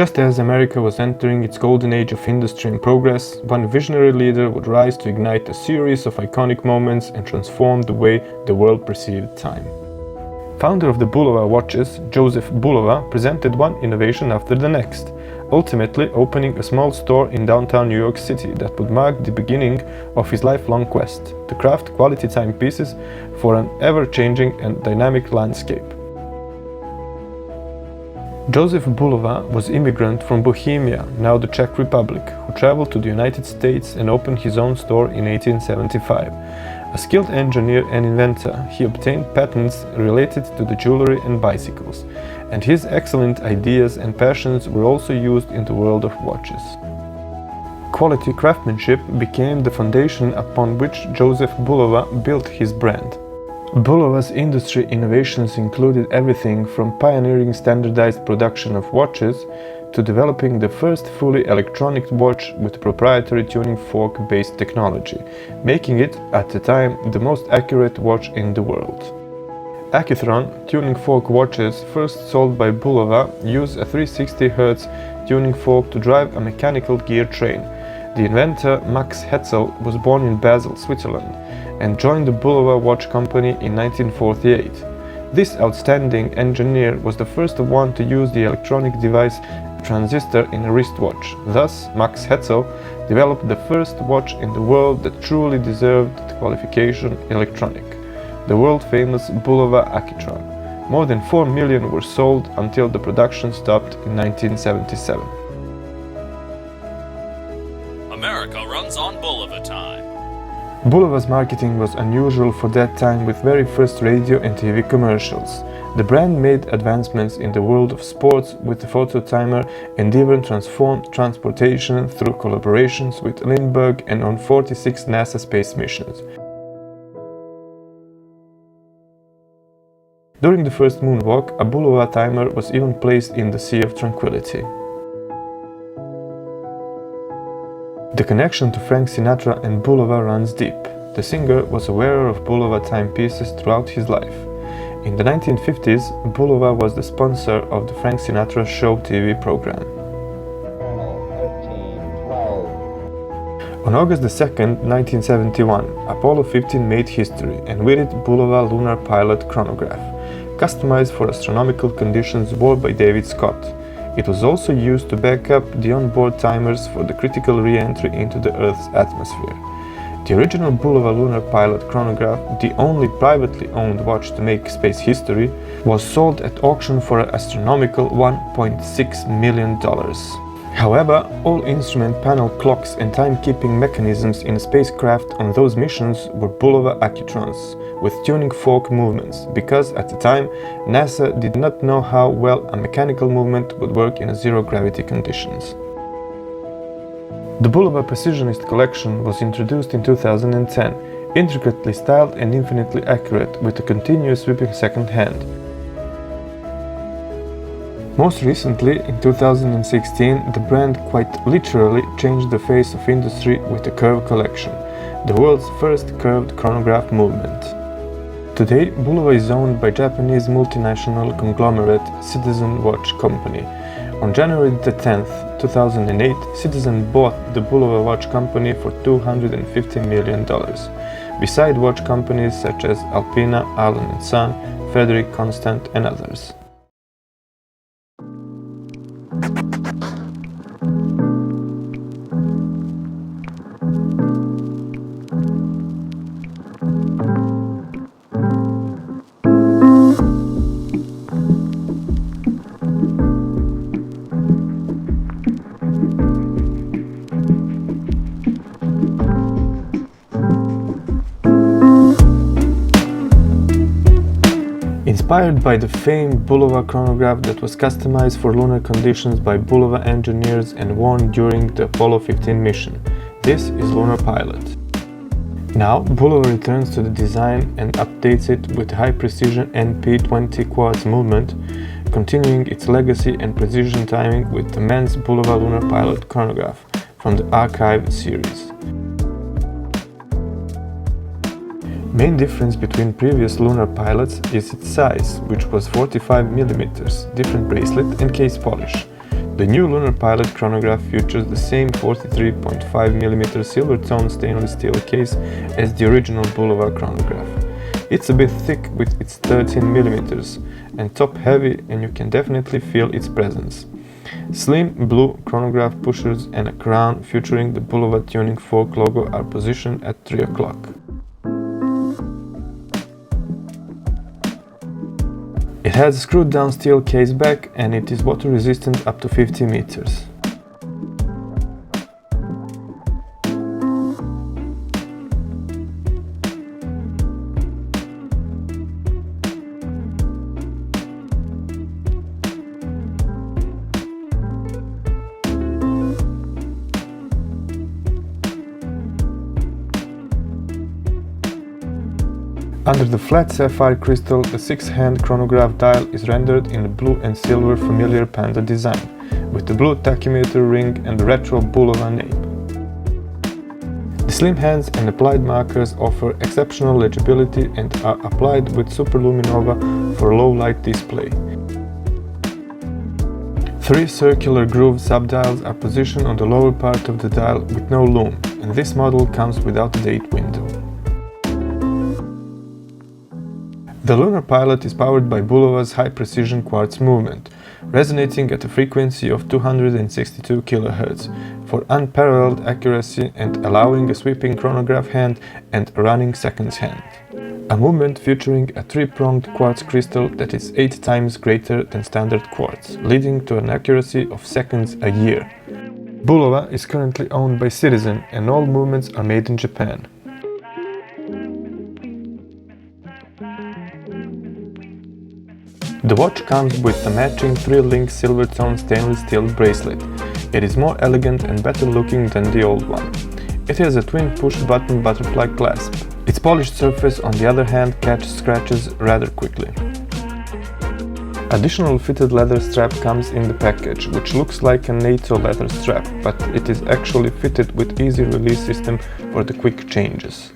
Just as America was entering its golden age of industry and progress, one visionary leader would rise to ignite a series of iconic moments and transform the way the world perceived time. Founder of the Bulova watches, Joseph Bulova, presented one innovation after the next, ultimately opening a small store in downtown New York City that would mark the beginning of his lifelong quest to craft quality timepieces for an ever-changing and dynamic landscape. Joseph Bulova was an immigrant from Bohemia, now the Czech Republic, who traveled to the United States and opened his own store in 1875. A skilled engineer and inventor, he obtained patents related to the jewelry and bicycles, and his excellent ideas and passions were also used in the world of watches. Quality craftsmanship became the foundation upon which Joseph Bulova built his brand. Bulova's industry innovations included everything from pioneering standardized production of watches to developing the first fully electronic watch with proprietary tuning fork-based technology, making it, at the time, the most accurate watch in the world. Accutron tuning fork watches, first sold by Bulova, use a 360 Hz tuning fork to drive a mechanical gear train. The inventor Max Hetzel was born in Basel, Switzerland, and joined the Bulova watch company in 1948. This outstanding engineer was the first one to use the electronic device transistor in a wristwatch. Thus, Max Hetzel developed the first watch in the world that truly deserved the qualification electronic, the world-famous Bulova Accutron. More than 4 million were sold until the production stopped in 1977. America runs on Bulova time. Bulova's marketing was unusual for that time, with very first radio and TV commercials. The brand made advancements in the world of sports with the photo timer and even transformed transportation through collaborations with Lindbergh and on 46 NASA space missions. During the first moonwalk, a Bulova timer was even placed in the Sea of Tranquility. The connection to Frank Sinatra and Bulova runs deep. The singer was a wearer of Bulova timepieces throughout his life. In the 1950s, Bulova was the sponsor of the Frank Sinatra Show TV program. On August 2, 1971, Apollo 15 made history, and with it Bulova Lunar Pilot chronograph, customized for astronomical conditions, worn by David Scott. It was also used to back up the onboard timers for the critical re-entry into the Earth's atmosphere. The original Bulova Lunar Pilot chronograph, the only privately owned watch to make space history, was sold at auction for an astronomical $1.6 million. However, all instrument panel clocks and timekeeping mechanisms in a spacecraft on those missions were Bulova Accutrons, with tuning fork movements, because at the time NASA did not know how well a mechanical movement would work in zero-gravity conditions. The Bulova Precisionist collection was introduced in 2010, intricately styled and infinitely accurate, with a continuous sweeping second hand. Most recently, in 2016, the brand quite literally changed the face of industry with the Curve collection, the world's first curved chronograph movement. Today, Bulova is owned by Japanese multinational conglomerate Citizen Watch Company. On January 10, 2008, Citizen bought the Bulova Watch Company for $250 million, beside watch companies such as Alpina, Allen & Son, Frederick Constant and others. Inspired by the famed Bulova chronograph that was customized for lunar conditions by Bulova engineers and worn during the Apollo 15 mission. This is Lunar Pilot. Now, Bulova returns to the design and updates it with high-precision NP20 quartz movement, continuing its legacy and precision timing with the men's Bulova Lunar Pilot chronograph from the Archive series. Main difference between previous Lunar Pilots is its size, which was 45 mm, different bracelet and case polish. The new Lunar Pilot chronograph features the same 43.5mm silver tone stainless steel case as the original Bulova chronograph. It's a bit thick with its 13mm and top heavy, and you can definitely feel its presence. Slim blue chronograph pushers and a crown featuring the Bulova tuning fork logo are positioned at 3 o'clock. It has a screwed down steel case back and it is water resistant up to 50 meters. Under the flat sapphire crystal, the 6-hand chronograph dial is rendered in the blue and silver familiar panda design, with the blue tachymeter ring and the retro Bulova name. The slim hands and applied markers offer exceptional legibility and are applied with superluminova for low light display. 3 circular groove subdials are positioned on the lower part of the dial with no lume, and this model comes without a date window. The Lunar Pilot is powered by Bulova's high-precision quartz movement, resonating at a frequency of 262 kHz for unparalleled accuracy and allowing a sweeping chronograph hand and a running seconds hand. A movement featuring a 3-pronged quartz crystal that is 8 times greater than standard quartz, leading to an accuracy of seconds a year. Bulova is currently owned by Citizen and all movements are made in Japan. The watch comes with a matching 3-link silver tone stainless steel bracelet. It is more elegant and better looking than the old one. It has a twin push-button butterfly clasp. Its polished surface, on the other hand, catches scratches rather quickly. Additional fitted leather strap comes in the package, which looks like a NATO leather strap, but it is actually fitted with easy release system for the quick changes.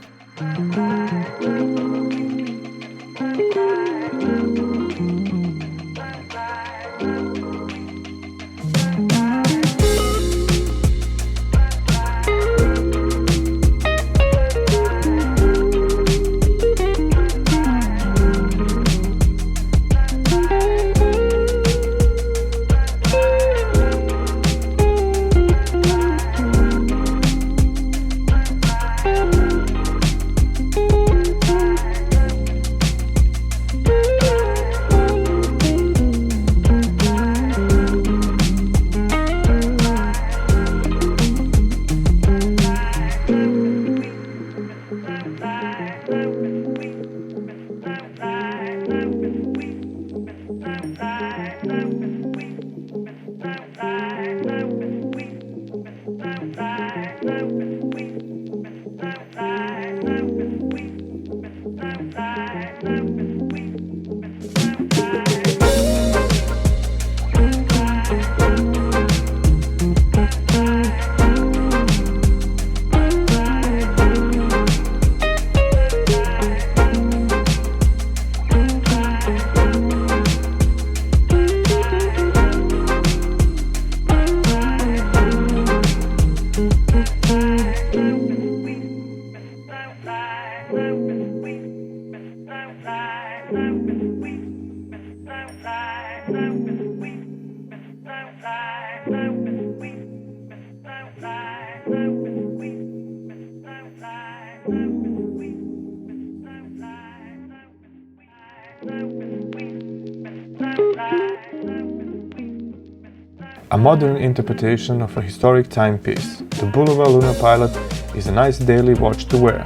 A modern interpretation of a historic timepiece, the Bulova Lunar Pilot is a nice daily watch to wear.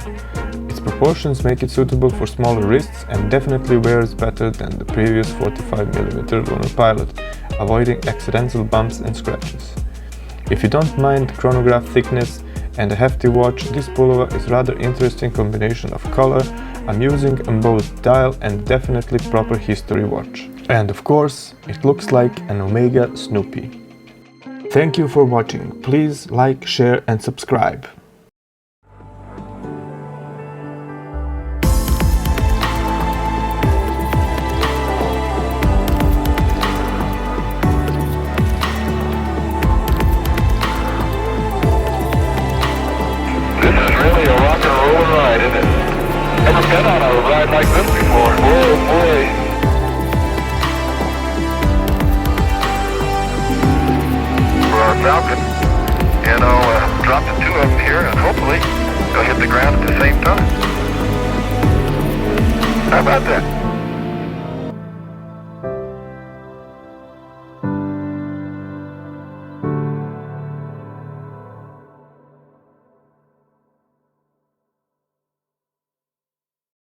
Its proportions make it suitable for smaller wrists and definitely wears better than the previous 45mm Lunar Pilot, avoiding accidental bumps and scratches. If you don't mind chronograph thickness and a hefty watch, this Bulova is rather interesting combination of color, amusing embossed dial and definitely proper history watch. And of course, it looks like an Omega Snoopy. Thank you for watching. Please like, share and subscribe. about that?